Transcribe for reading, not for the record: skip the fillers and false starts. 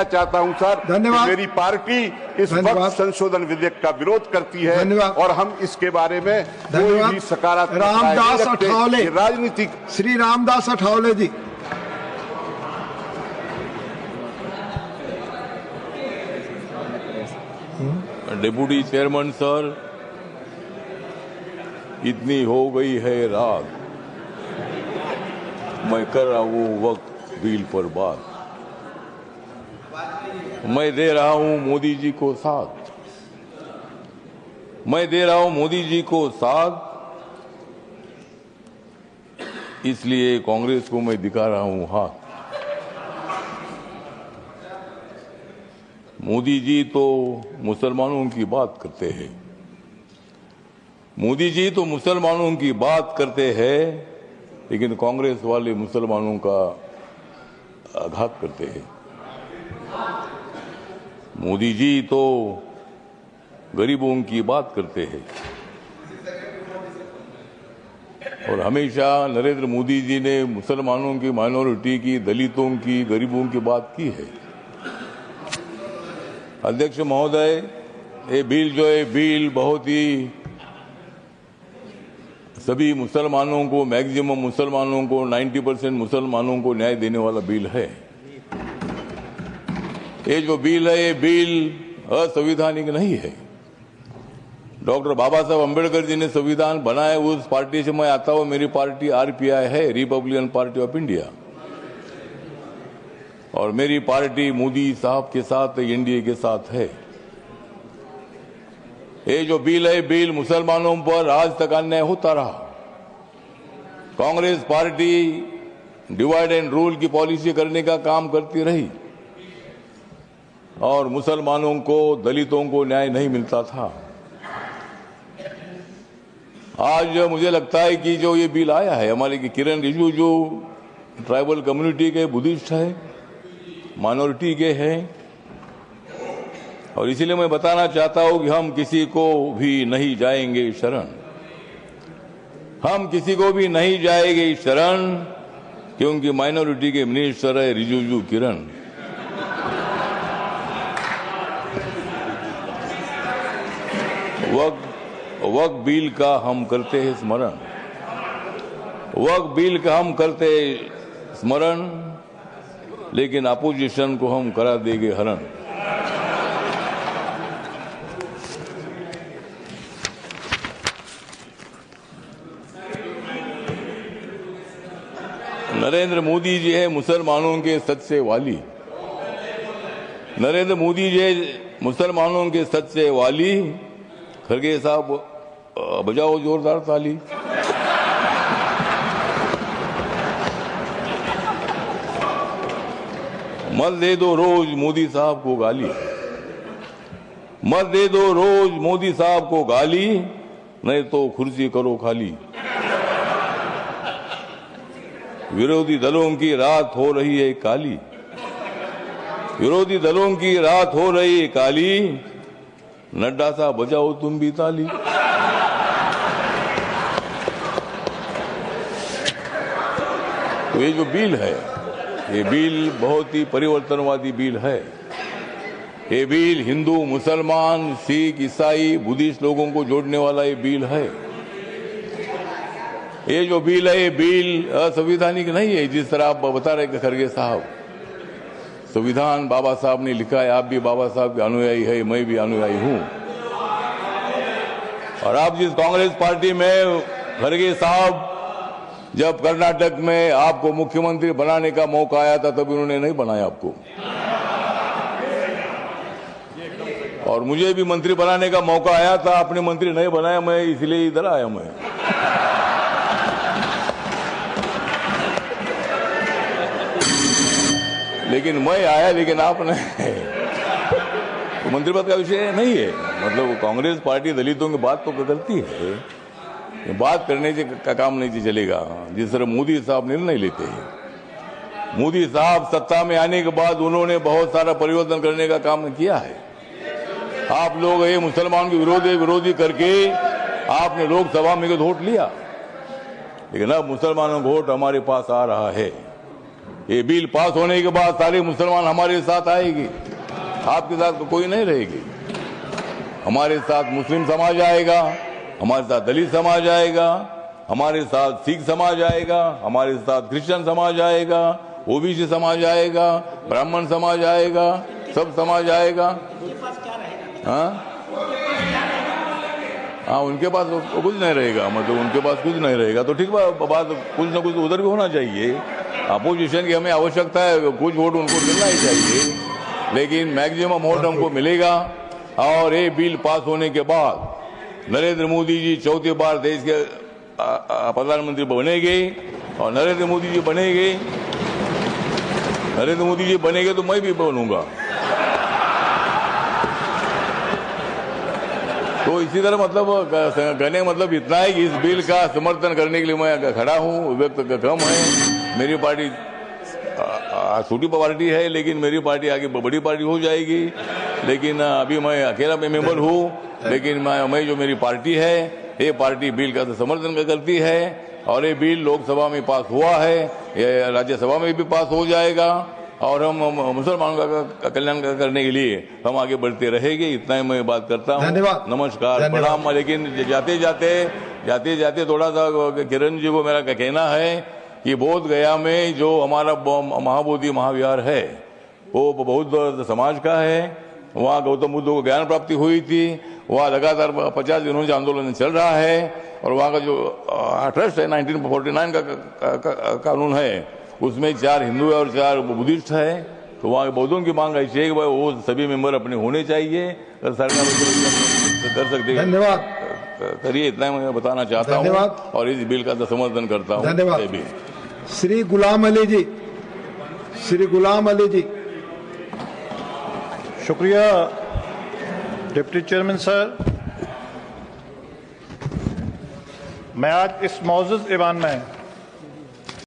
चाहता हूं सर, धन्यवाद। मेरी पार्टी इस वक्त संशोधन विधेयक का विरोध करती है और हम इसके बारे में कोई भी सकारात्मक रामदास अठावले, राजनीतिक श्री रामदास अठावले जी। डिप्टी चेयरमैन सर, इतनी हो गई है रात, मैं कर रहा हूं वक्त बिल पर बात। मैं दे रहा हूं मोदी जी को साथ, मैं दे रहा हूं मोदी जी को साथ, इसलिए कांग्रेस को मैं दिखा रहा हूं हाथ। मोदी जी तो मुसलमानों की बात करते हैं, मोदी जी तो मुसलमानों की बात करते हैं, लेकिन कांग्रेस वाले मुसलमानों का आघात करते हैं। मोदी जी तो गरीबों की बात करते हैं और हमेशा नरेंद्र मोदी जी ने मुसलमानों की, माइनॉरिटी की, दलितों की, गरीबों की बात की है। अध्यक्ष महोदय, ये बिल जो है बिल बहुत ही सभी मुसलमानों को, मैक्सिमम मुसलमानों को, 90% मुसलमानों को न्याय देने वाला बिल है। ये जो बिल है, ये बिल असंवैधानिक नहीं है। डॉक्टर बाबा साहब अम्बेडकर जी ने संविधान बनाया, उस पार्टी से मैं आता हूं। मेरी पार्टी आरपीआई है, रिपब्लिकन पार्टी ऑफ इंडिया, और मेरी पार्टी मोदी साहब के साथ, एनडीए के साथ है। ये जो बिल है, बिल मुसलमानों पर आज तक अन्याय होता रहा। Congress party divide and rule की पॉलिसी करने का काम करती रही और मुसलमानों को, दलितों को न्याय नहीं मिलता था। आज मुझे लगता है कि जो ये बिल आया है, हमारे किरण रिजिजू जो ट्राइबल कम्युनिटी के बुद्धिस्ट है, माइनॉरिटी के हैं, और इसीलिए मैं बताना चाहता हूं कि हम किसी को भी नहीं जाएंगे शरण, हम किसी को भी नहीं जाएंगे शरण, क्योंकि माइनॉरिटी के मिनिस्टर है रिजिजू किरण। वक्त बिल का हम करते हैं स्मरण, वक्त बिल का हम करते हैं स्मरण, लेकिन अपोजिशन को हम करा देंगे हरण। नरेंद्र मोदी जी है मुसलमानों के सच्चे वाली, नरेंद्र मोदी जी है मुसलमानों के सच्चे वाली। खरगे साहब बजाओ जोरदार ताली। मत दे दो रोज मोदी साहब को गाली, मत दे दो रोज मोदी साहब को गाली, नहीं तो कुर्सी करो खाली। विरोधी दलों की रात हो रही है काली, विरोधी दलों की रात हो रही है काली, नड्डा साहब बजाओ तुम भी ताली। तो ये जो बिल है, ये बिल बहुत ही परिवर्तनवादी बिल है। ये बिल हिंदू, मुसलमान, सिख, ईसाई, बुद्धिस्ट लोगों को जोड़ने वाला ये बिल है। ये जो बिल है, ये बिल असंवैधानिक नहीं है, जिस तरह आप बता रहे खरगे साहब। संविधान बाबा साहब ने लिखा है, आप भी बाबा साहब के अनुयायी है, मैं भी अनुयायी हूं। और आप जिस कांग्रेस पार्टी में, खरगे साहब, जब कर्नाटक में आपको मुख्यमंत्री बनाने का मौका आया था, तब उन्होंने नहीं बनाया आपको, और मुझे भी मंत्री बनाने का मौका आया था, आपने मंत्री नहीं बनाया, मैं इसलिए इधर आया। मैं लेकिन मैं आया, लेकिन आपने तो मंत्री पद का विषय नहीं है। मतलब कांग्रेस पार्टी दलितों की बात तो करती है, बात करने से का काम नहीं चलेगा। जिस तरह मोदी साहब निर्णय लेते हैं, मोदी साहब सत्ता में आने के बाद उन्होंने बहुत सारा परिवर्तन करने का काम किया है। आप लोग ये मुसलमान के विरोधी करके आपने लोकसभा में वोट लिया, लेकिन अब मुसलमानों का वोट हमारे पास आ रहा है। ये बिल पास होने के बाद सारे मुसलमान हमारे साथ आएगी, आपके साथ तो कोई नहीं रहेगी। हमारे साथ मुस्लिम समाज आएगा, हमारे साथ दलित समाज आएगा, हमारे साथ सिख समाज आएगा, हमारे साथ क्रिश्चियन समाज आएगा, ओबीसी समाज आएगा, ब्राह्मण समाज आएगा, सब समाज आएगा। हाँ, उनके पास कुछ नहीं रहेगा, मतलब उनके पास कुछ नहीं रहेगा तो ठीक बात, कुछ ना कुछ उधर भी होना चाहिए। अपोजिशन की हमें आवश्यकता है, कुछ वोट उनको मिलना ही चाहिए, लेकिन मैक्सिमम वोट हमको मिलेगा। और ये बिल पास होने के बाद नरेंद्र मोदी जी चौथी बार देश के प्रधानमंत्री बनेंगे, और नरेंद्र मोदी जी बनेंगे तो मैं भी बनूंगा। तो इसी तरह मतलब कहने का मतलब इतना है कि इस बिल का समर्थन करने के लिए मैं खड़ा हूँ। व्यक्त कम है, मेरी पार्टी छोटी पार्टी है, लेकिन मेरी पार्टी आगे बड़ी पार्टी हो जाएगी। लेकिन अभी मैं अकेला मेंबर हूँ, लेकिन मैं जो मेरी पार्टी है, ये पार्टी बिल का समर्थन करती है, और ये बिल लोकसभा में पास हुआ है, ये राज्यसभा में भी पास हो जाएगा, और हम मुसलमानों का कल्याण करने के लिए हम आगे बढ़ते रहेंगे। इतना ही मैं बात करता हूँ। धन्यवाद, नमस्कार, प्रणाम। लेकिन जाते जाते थोड़ा सा किरण जी को मेरा कहना है कि बोध गया में जो हमारा महाबोधि महाविहार है, वो बौद्ध समाज का है। वहाँ गौतम बुद्ध को ज्ञान प्राप्ति हुई थी। वहाँ लगातार 50 दिनों से आंदोलन चल रहा है, और वहाँ का जो ट्रस्ट है 1949 का कानून है, उसमें 4 हिंदू और 4 बुद्धिस्ट है। तो वहाँ बौद्धों की मांग ऐसी है कि भाई वो सभी मेंबर अपने होने चाहिए, अगर सरकार कर सकते हैं। धन्यवाद, करिए, इतना मैं बताना चाहता हूँ, और इस बिल का समर्थन करता हूँ। धन्यवाद। श्री गुलाम अली जी, श्री गुलाम अली जी। शुक्रिया डिप्टी चेयरमैन सर। मैं आज इस मौजूद ईवान में